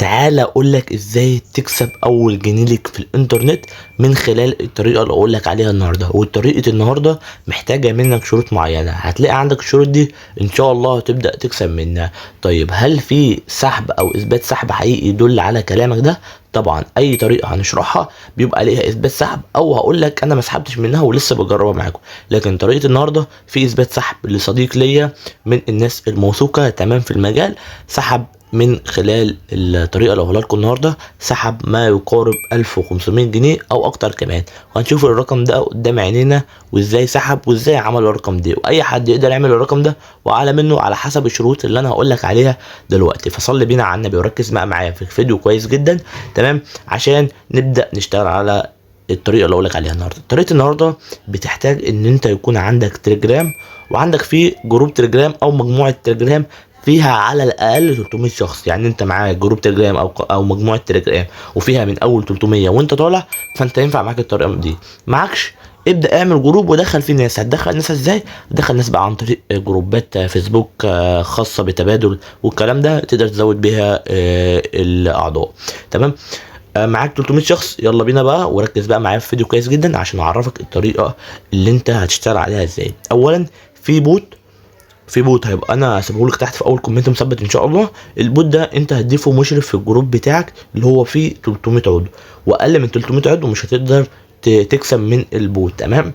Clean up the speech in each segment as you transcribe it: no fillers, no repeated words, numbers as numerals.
تعال اقول لك ازاي تكسب اول جنيه ليك في الانترنت من خلال الطريقه اللي اقول لك عليها النهارده. والطريقه النهارده محتاجه منك شروط معينه، هتلاقي عندك الشروط دي ان شاء الله تبدا تكسب منها. طيب هل في سحب او اثبات سحب حقيقي يدل على كلامك ده؟ طبعا اي طريقه هنشرحها بيبقى ليها اثبات سحب، او هقول لك انا ما سحبتش منها ولسه بجربها معاكم. لكن طريقه النهارده في اثبات سحب لصديق ليا من الناس الموثوقه تمام في المجال، سحب من خلال الطريقه اللي هقولها لكم النهارده، سحب ما يقارب 1500 جنيه او اكتر كمان. وهنشوف الرقم ده قدام عينينا وازاي سحب وازاي عمل الرقم ده، واي حد يقدر يعمل الرقم ده واعلى منه على حسب الشروط اللي انا هقول لك عليها دلوقتي. فصلي بينا على النبي وركز معايا في الفيديو كويس جدا تمام عشان نبدا نشتغل على الطريقه اللي اقول لك عليها النهارده. طريقه النهارده بتحتاج ان انت يكون عندك تليجرام، وعندك فيه جروب تليجرام او مجموعه تليجرام فيها على الاقل 300 شخص. يعني انت معاك جروب تليجرام او مجموعه تليجرام وفيها من اول 300 وانت طالع، فانت ينفع معاك الطريقه دي. معكش، ابدا اعمل جروب ودخل فيه ناس. هتدخل ناس ازاي؟ هتدخل ناس بقى عن طريق جروبات فيسبوك خاصه بتبادل والكلام ده، تقدر تزود بيها الاعضاء. تمام، معاك 300 شخص، يلا بينا بقى وركز بقى معايا في الفيديو كويس جدا عشان اعرفك الطريقه اللي انت هتشتغل عليها ازاي. اولا في بوت هيبقى انا هسيبه لك تحت في اول كومنت مثبت ان شاء الله. البوت ده انت هتضيفه مشرف في الجروب بتاعك اللي هو فيه 300 عضو، واقل من 300 عضو مش هتقدر تكسب من البوت. تمام،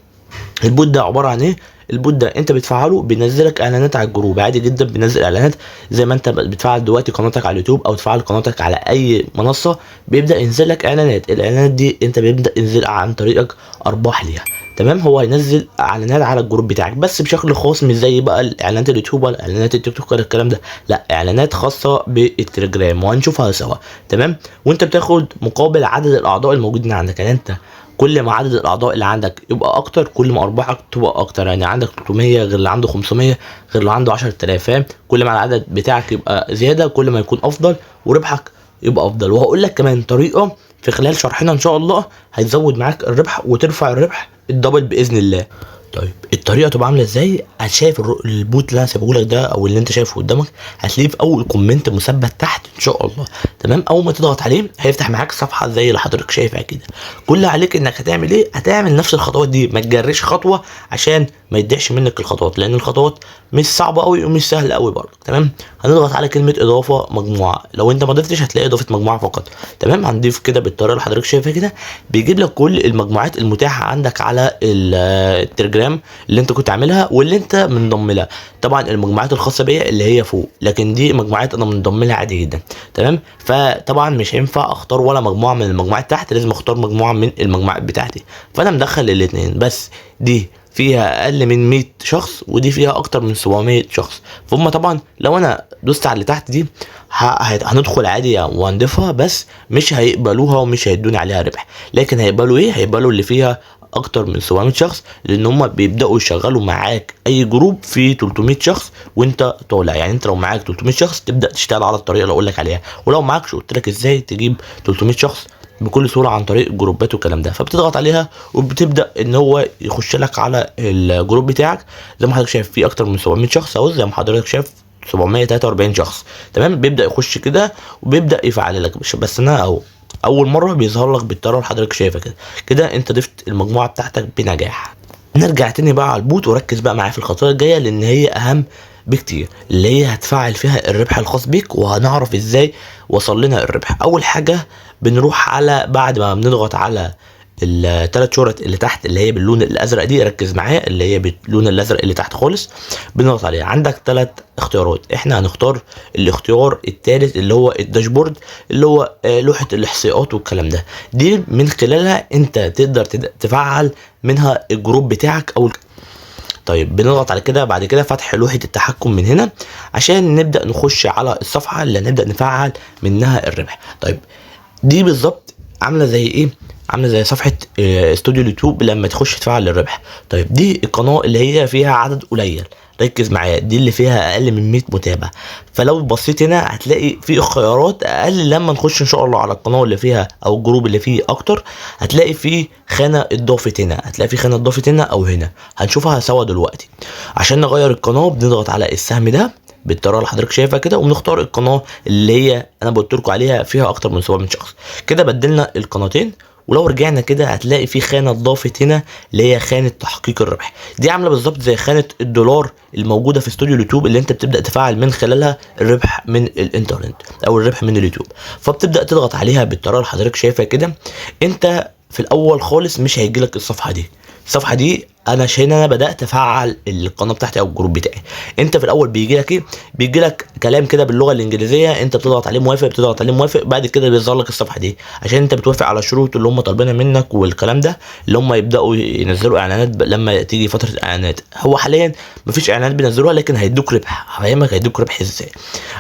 البوت ده عباره عن ايه؟ البوت ده انت بتفعله بينزلك اعلانات على الجروب عادي جدا، بينزل اعلانات زي ما انت بتفعل دلوقتي قناتك على اليوتيوب او تفعل قناتك على اي منصه، بيبدا ينزل لك اعلانات. الاعلانات دي انت بيبدا ينزل عن طريقك ارباح ليها. تمام، هو هينزل اعلانات على الجروب بتاعك بس بشكل خاص، مش زي بقى الاعلانات اليوتيوب ولا اعلانات التيك توك ولا الكلام ده، لا اعلانات خاصه بالتليجرام وهنشوفها سوا. تمام، وانت بتاخد مقابل عدد الاعضاء الموجودين عندك. يعني انت كل ما عدد الاعضاء اللي عندك يبقى اكتر كل ما ارباحك تبقى اكتر. يعني عندك 300 غير اللي عنده 500 غير اللي عنده 10000، فاهم؟ كل ما العدد بتاعك يبقى زياده كل ما يكون افضل وربحك يبقى افضل. وهقول لك كمان طريقه في خلال شرحنا ان شاء الله هتزود معاك الربح وترفع الربح الدبل باذن الله. طيب الطريقه تبقى عامله ازاي؟ شايف البوت اللي انا سايبه لك ده او اللي انت شايفه قدامك؟ هتلاقيه في اول كومنت مثبت تحت ان شاء الله. تمام، اول ما تضغط عليه هيفتح معاك صفحه زي اللي حضرتك شايفها كده. كل اللي عليك انك هتعمل ايه؟ هتعمل نفس الخطوات دي، ما تجريش خطوه عشان ما يضيعش منك الخطوات، لان الخطوات مش صعبه قوي ومش سهله قوي برضه. تمام، هنضغط على كلمه اضافه مجموعه، لو انت ما ضفتش هتلاقي اضافه مجموعه فقط. تمام، هنضيف كده بالطريقه اللي حضرتك شايفها كده، بيجيب لك كل المجموعات المتاحه عندك على التليجرام اللي انت كنت عاملها واللي انت منضم لها. طبعا المجموعات الخاصه بيا اللي هي فوق، لكن دي مجموعات انا منضم لها عادي جدا. تمام، فطبعا مش هينفع اختار ولا مجموعه من المجموعات تحت، لازم اختار مجموعه من المجموعات بتاعتي. فانا مدخل الاثنين، بس دي فيها اقل من 100 شخص ودي فيها اكتر من 700 شخص. فهم طبعا لو انا دوست على اللي تحت دي هندخل عادي وهنضيفها، بس مش هيقبلوها ومش هيدوني عليها ربح. لكن هيقبلوا ايه؟ هيقبلوا اللي فيها اكتر من 700 شخص، لان هم بيبداوا يشغلوا معاك اي جروب فيه 300 شخص وانت طالع. يعني انت لو معاك 300 شخص تبدا تشتغل على الطريقه اللي اقول لك عليها، ولو معاكش قلت لك ازاي تجيب 300 شخص بكل سهوله عن طريق الجروبات والكلام ده. فبتضغط عليها وبتبدا ان هو يخش لك على الجروب بتاعك. زي ما حضرتك شايف فيه اكتر من 700 شخص اهو، زي ما حضرتك شايف 743 شخص. تمام، بيبدا يخش كده وبيبدا يفعل لك. بس انا اهو اول مره بيظهر لك بالطريقه اللي حضرتك شايفها كده. كده انت ضفت المجموعه بتاعتك بنجاح. نرجع تاني بقى على البوت وركز بقى معايا في الخطوات الجايه، لان هي اهم بكتير، اللي هي هتفعل فيها الربح الخاص بيك وهنعرف ازاي وصل لنا الربح. اول حاجه بنروح على بعد ما بنضغط على الثلاث شرط اللي تحت اللي هي باللون الازرق دي، ركز معايا اللي هي باللون الازرق اللي تحت خالص، بنضغط عليها. عندك ثلاث اختيارات، احنا هنختار الاختيار الثالث اللي هو الداشبورد، اللي هو لوحه الاحصائيات والكلام ده. دي من خلالها انت تقدر تفعل منها الجروب بتاعك او طيب بنضغط على كده. بعد كده فتح لوحه التحكم من هنا عشان نبدا نخش على الصفحه اللي هنبدا نفعل منها الربح. طيب دي بالظبط عامله زي ايه؟ عامله زي صفحه استوديو اليوتيوب لما تخش تفعل الربح. طيب دي القناه اللي هي فيها عدد قليل، ركز معايا، دي اللي فيها اقل من 100 متابع. فلو بصيت هنا هتلاقي في خيارات اقل. لما نخش ان شاء الله على القناه اللي فيها او الجروب اللي فيه اكتر هتلاقي في خانه اتضافت هنا، هتلاقي في خانه اتضافت هنا او هنا، هنشوفها سوا دلوقتي. عشان نغير القناه بنضغط على السهم ده، بالطريقه اللي حضرتك شايفها كده، وبنختار القناه اللي هي انا قلت لكم عليها فيها اكتر من 700 شخص. كده بدلنا القناتين، ولو رجعنا كده هتلاقي في خانه اتضافت هنا اللي هي خانه تحقيق الربح. دي عامله بالظبط زي خانه الدولار الموجوده في استوديو اليوتيوب اللي انت بتبدا تفعل من خلالها الربح من الانترنت او الربح من اليوتيوب. فبتبدا تضغط عليها بالطريقه اللي حضرتك شايفها كده. انت في الاول خالص مش هيجيلك الصفحه دي. الصفحه دي عشان انا بدات افعل القناه بتاعتي او الجروب بتاعي. انت في الاول بيجي لك ايه؟ بيجي لك كلام كده باللغه الانجليزيه، انت بتضغط عليه موافق، بتضغط عليه موافق، بعد كده بيظهر لك الصفحه دي عشان انت بتوافق على الشروط اللي هم طالبينها منك والكلام ده، اللي هم يبداوا ينزلوا اعلانات لما تيجي فتره اعلانات. هو حاليا مفيش اعلانات بينزلوها، لكن هيدوك ربح. هفهمك هيدوك ربح ازاي.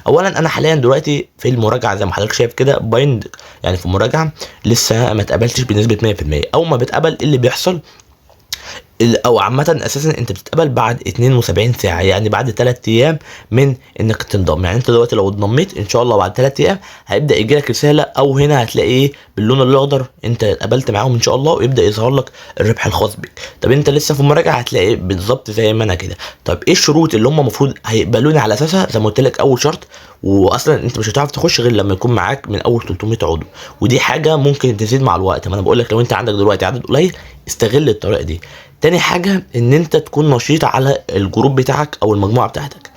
اولا انا حاليا دلوقتي في المراجعه زي ما حضرتك شايف كده، بايند يعني في المراجعه لسه ما اتقبلتش بنسبه 100%. اول ما بتقبل اللي بيحصل او عامه اساسا انت بتتقبل بعد 72 ساعه، يعني بعد 3 ايام من انك تنضم. يعني انت دلوقتي لو اتضميت ان شاء الله بعد 3 ايام هيبدا يجي لك رساله، او هنا هتلاقي ايه باللون الاخضر انت اتقبلت معاهم ان شاء الله، ويبدا يظهر لك الربح الخاص بيك. طب انت لسه في المراجعه هتلاقي بالظبط زي ما انا كده. طب ايه الشروط اللي هم المفروض هيقبلوني على اساسها؟ زي ما قلت لك اول شرط، واصلا انت مش هتعرف تخش غير لما يكون معاك من اول 300 عضو، ودي حاجه ممكن تزيد مع الوقت. ما انا بقول لك لو انت عندك دلوقتي عدد قليل استغل الطريقه دي. تاني حاجة ان انت تكون نشيط على الجروب بتاعك او المجموعة بتاعتك.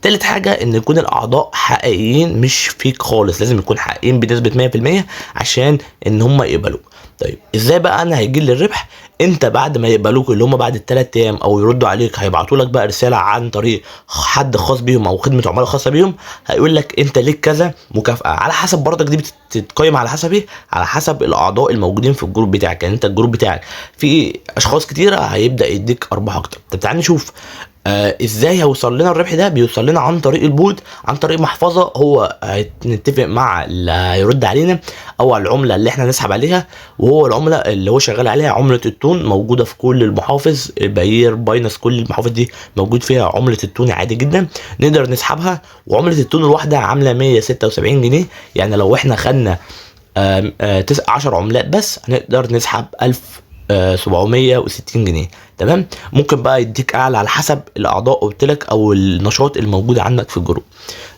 تالت حاجة ان يكون الاعضاء حقيقيين مش فيك خالص، لازم يكون حقيقيين بنسبة 100% عشان ان هم يقبلوك. طيب ازاي بقى انا هيجي لي الربح؟ انت بعد ما يقبلوك اللي هم بعد الثلاث ايام او يردوا عليك هيبعتوا لك بقى رساله عن طريق حد خاص بيهم او خدمه عملاء خاصه بيهم، هيقول لك انت ليك كذا مكافاه. على حسب برضك دي بتتقيم على حسب ايه؟ على حسب الاعضاء الموجودين في الجروب بتاعك. يعني انت الجروب بتاعك في اشخاص كتيره هيبدا يديك ارباح اكتر. طب تعال نشوف ازاي هيوصل لنا الربح ده. بيوصل لنا عن طريق البود، عن طريق محفظه. هو هنتفق مع اللي هيرد علينا او العمله اللي احنا نسحب عليها، وهو العمله اللي هو شغال عليها عمله التون، موجوده في كل المحافظ، باير، باينس، كل المحافظ دي موجود فيها عمله التون عادي جدا، نقدر نسحبها. وعمله التون الواحده عامله 176 جنيه. يعني لو احنا خدنا 10 عملات بس هنقدر نسحب 1760 جنيه. تمام. ممكن بقى يديك اعلى على حسب الاعضاء قلت لك او النشاط الموجود عندك في الجروب.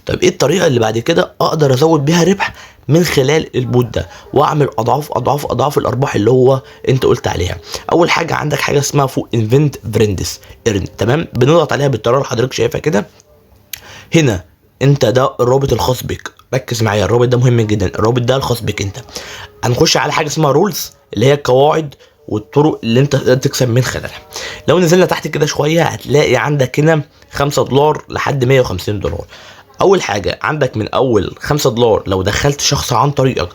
طب ايه الطريقه اللي بعد كده اقدر ازود بيها ربح من خلال البوت ده واعمل اضعاف اضعاف اضعاف الارباح اللي هو انت قلت عليها؟ اول حاجه عندك حاجه اسمها فوق انفنت فريندس ايرن. تمام. بنضغط عليها بالطريقه اللي حضرتك شايفها كده. هنا انت ده الرابط الخاص بك، ركز معايا، الرابط ده مهم جدا، الرابط ده الخاص بك انت. هنخش على حاجه اسمها رولز اللي هي القواعد والطرق اللي انت تقدر تكسب من خلالها. لو نزلنا تحت كده شويه هتلاقي عندك هنا $5 لحد $150. اول حاجه عندك من اول $5 لو دخلت شخص عن طريقك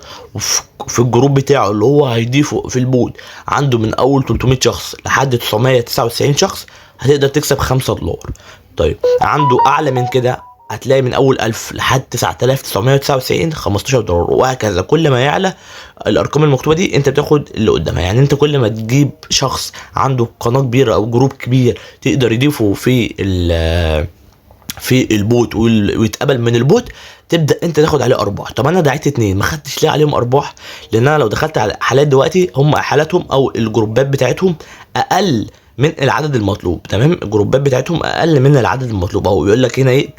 في الجروب بتاعه اللي هو هيضيفه في البود، عنده من اول 300 شخص لحد 999 شخص هتقدر تكسب $5. طيب عنده اعلى من كده هتلاقي من اول 1000 لحد 9999 $15، وهكذا. كل ما يعلى الارقام المكتوبه دي انت بتاخد اللي قدامها. يعني انت كل ما تجيب شخص عنده قناه كبيره او جروب كبير تقدر يضيفه في البوت ويتقبل من البوت، تبدا انت تاخد عليه ارباح. طب انا دعيت 2 ما خدتش ليه عليهم ارباح؟ لان انا لو دخلت على حالات دلوقتي هم حالاتهم او الجروبات بتاعتهم اقل من العدد المطلوب. تمام. الجروبات بتاعتهم اقل من العدد المطلوب، او يقول لك هنا ايه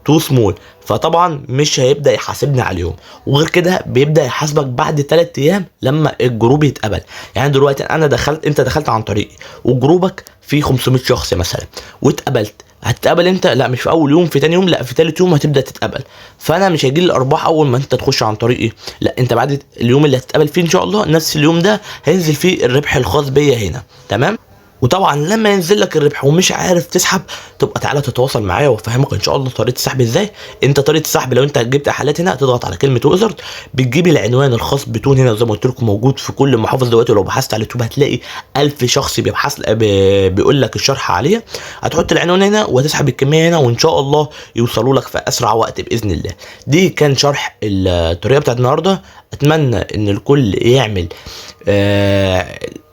تو سمول، فطبعا مش هيبدا يحاسبني عليهم. وغير كده بيبدا يحاسبك بعد 3 ايام لما الجروب يتقبل. يعني دلوقتي انت دخلت عن طريقي وجروبك فيه 500 شخص مثلا واتقبلت، هتتقبل انت؟ لا، مش في اول يوم، في تاني يوم، لا، في تالت يوم هتبدا تتقبل. فانا مش هيجي لي الارباح اول ما انت تخش عن طريقي، لا، انت بعد اليوم اللي هتتقبل فيه ان شاء الله نفس اليوم ده هينزل فيه الربح الخاص بيا هنا. تمام. وطبعا لما ينزل لك الربح ومش عارف تسحب، تبقى تعالى تتواصل معايا وافهمك ان شاء الله طريقه السحب ازاي. انت طريقه السحب لو انت جبت حالات هنا تضغط على كلمه ويزرد، بتجيب العنوان الخاص بتون هنا زي ما قلت لكم موجود في كل محافظه دلوقتي. ولو بحثت على اليوتيوب هتلاقي 1000 شخص بيقول لك الشرح عليها. هتحط العنوان هنا وتسحب الكميه هنا، وان شاء الله يوصلوا لك في اسرع وقت باذن الله. دي كان شرح الطريقه بتاعت النهارده. اتمنى ان الكل يعمل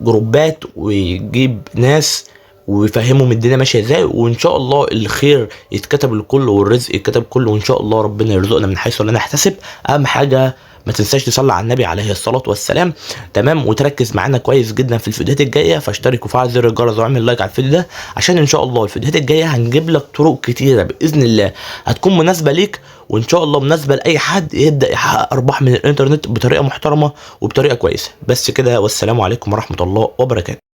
جروبات ويجيب ناس ويفهمهم الدنيا ماشيه ازاي، وان شاء الله الخير يتكتب للكل والرزق يتكتب كله، وان شاء الله ربنا يرزقنا من حيث لا نحتسب. اهم حاجه ما تنساش تصلي على النبي عليه الصلاه والسلام، تمام، وتركز معانا كويس جدا في الفيديوهات الجايه. فاشترك وفعل زر الجرس واعمل لايك على الفيديو ده، عشان ان شاء الله الفيديوهات الجايه هنجيب لك طرق كتيره باذن الله هتكون مناسبه ليك، وان شاء الله مناسبه لاي حد يبدا يحقق ارباح من الانترنت بطريقه محترمه وبطريقه كويسه. بس كده، والسلام عليكم ورحمه الله وبركاته.